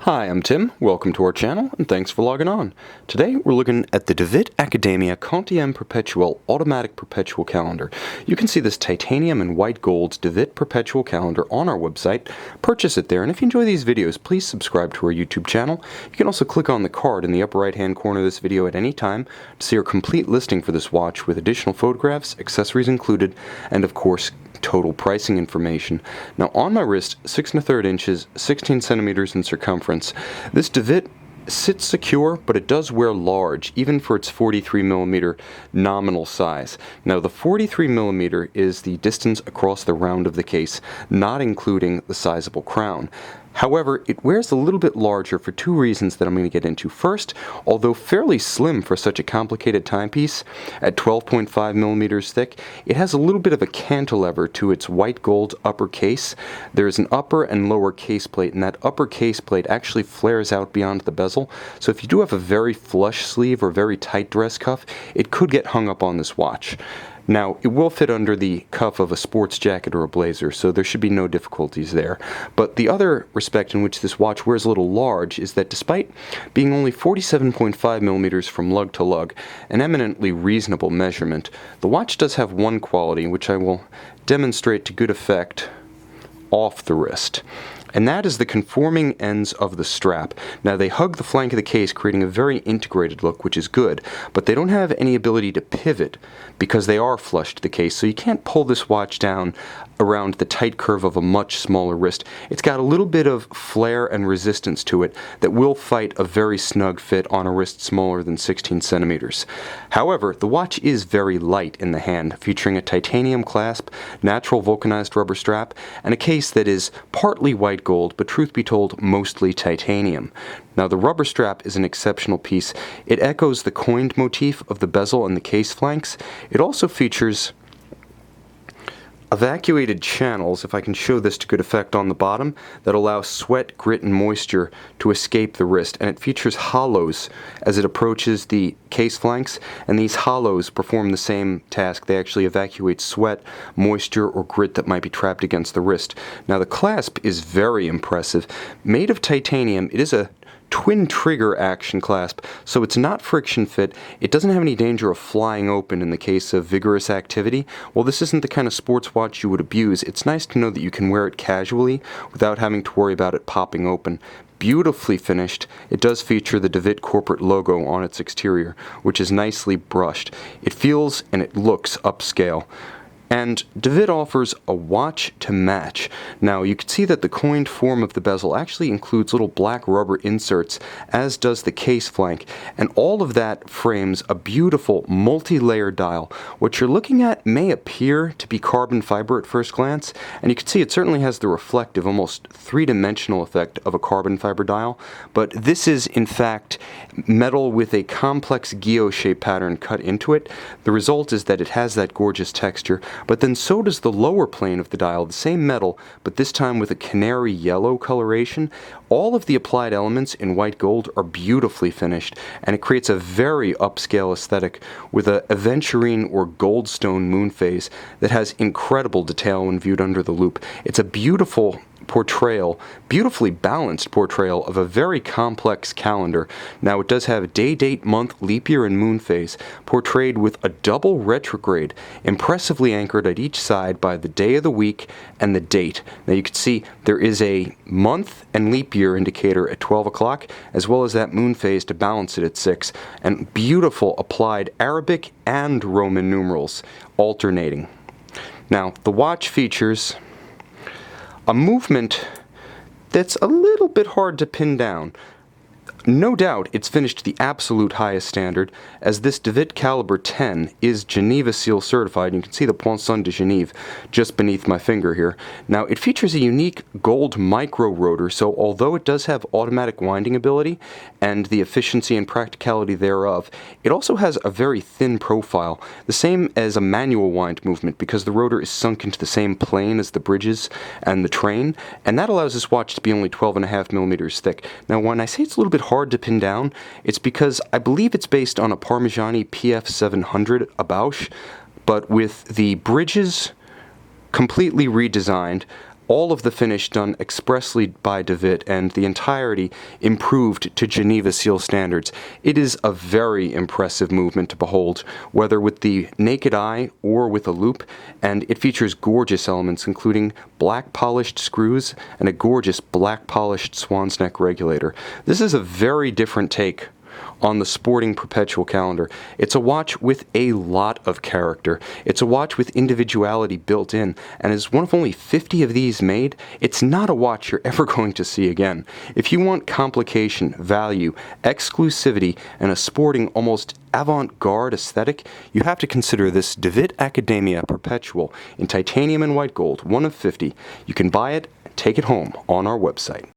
Hi, I'm Tim. Welcome to our channel, and thanks for logging on. Today, we're looking at the DeWitt Academia Quantieme Perpetuel Automatic Perpetual Calendar. You can see this titanium and white gold DeWitt Perpetual Calendar on our website. Purchase it there, and if you enjoy these videos, please subscribe to our YouTube channel. You can also click on the card in the upper right-hand corner of this video at any time to see our complete listing for this watch with additional photographs, accessories included, and of course, total pricing information. Now on my wrist, 6 1/3 inches, 16 centimeters in circumference. This DeWitt sits secure, but it does wear large, even for its 43mm nominal size. Now the 43mm is the distance across the round of the case, not including the sizable crown. However, it wears a little bit larger for two reasons that I'm going to get into. First, although fairly slim for such a complicated timepiece, at 12.5mm thick, it has a little bit of a cantilever to its white gold upper case. There is an upper and lower case plate, and that upper case plate actually flares out beyond the bezel. So if you do have a very flush sleeve or very tight dress cuff, it could get hung up on this watch. Now, it will fit under the cuff of a sports jacket or a blazer, so there should be no difficulties there. But the other respect in which this watch wears a little large is that despite being only 47.5mm from lug to lug, an eminently reasonable measurement, the watch does have one quality, which I will demonstrate to good effect off the wrist. And that is the conforming ends of the strap. Now they hug the flank of the case, creating a very integrated look, which is good, but they don't have any ability to pivot because they are flush to the case, so you can't pull this watch down around the tight curve of a much smaller wrist. It's got a little bit of flare and resistance to it that will fight a very snug fit on a wrist smaller than 16 centimeters. However, the watch is very light in the hand, featuring a titanium clasp, natural vulcanized rubber strap, and a case that is partly white gold, but truth be told, mostly titanium. Now the rubber strap is an exceptional piece. It echoes the coined motif of the bezel and the case flanks. It also features evacuated channels, if I can show this to good effect on the bottom, that allow sweat, grit, and moisture to escape the wrist, and it features hollows as it approaches the case flanks, and these hollows perform the same task. They actually evacuate sweat, moisture, or grit that might be trapped against the wrist. Now the clasp is very impressive. Made of titanium, it is a twin trigger action clasp, so it's not friction fit. It doesn't have any danger of flying open in the case of vigorous activity. While this isn't the kind of sports watch you would abuse, it's nice to know that you can wear it casually without having to worry about it popping open. Beautifully finished. It does feature the DeWitt corporate logo on its exterior, which is nicely brushed. It feels and it looks upscale. And DeWitt offers a watch to match. Now you can see that the coined form of the bezel actually includes little black rubber inserts, as does the case flank, and all of that frames a beautiful multi-layered dial. What you're looking at may appear to be carbon fiber at first glance, and you can see it certainly has the reflective, almost three-dimensional effect of a carbon fiber dial, but this is in fact metal with a complex guillot-shaped pattern cut into it. The result is that it has that gorgeous texture, but then so does the lower plane of the dial, the same metal, but this time with a canary yellow coloration. All of the applied elements in white gold are beautifully finished, and it creates a very upscale aesthetic with a aventurine or goldstone moon phase that has incredible detail when viewed under the loupe. It's a beautiful portrayal, beautifully balanced portrayal of a very complex calendar. Now it does have day, date, month, leap year, and moon phase, portrayed with a double retrograde, impressively anchored at each side by the day of the week and the date. Now you can see there is a month and leap year indicator at 12 o'clock, as well as that moon phase to balance it at 6, and beautiful applied Arabic and Roman numerals alternating. Now the watch features a movement that's a little bit hard to pin down. No doubt it's finished to the absolute highest standard, as this DeWitt Caliber 10 is Geneva Seal certified. You can see the Poinçon de Genève just beneath my finger here. Now it features a unique gold micro rotor, so although it does have automatic winding ability and the efficiency and practicality thereof, it also has a very thin profile, the same as a manual wind movement, because the rotor is sunk into the same plane as the bridges and the train, and that allows this watch to be only 12.5mm thick. Now when I say it's a little bit hard to pin down, it's because I believe it's based on a Parmigiani PF700 Abausch, but with the bridges completely redesigned, all of the finish done expressly by DeWitt, and the entirety improved to Geneva Seal standards. It is a very impressive movement to behold, whether with the naked eye or with a loupe, and it features gorgeous elements including black polished screws and a gorgeous black polished swan's neck regulator. This is a very different take on the sporting Perpetual calendar. It's a watch with a lot of character. It's a watch with individuality built in, and as one of only 50 of these made, it's not a watch you're ever going to see again. If you want complication, value, exclusivity, and a sporting, almost avant-garde aesthetic, you have to consider this DeWitt Academia Perpetual in titanium and white gold, one of 50. You can buy it, take it home on our website.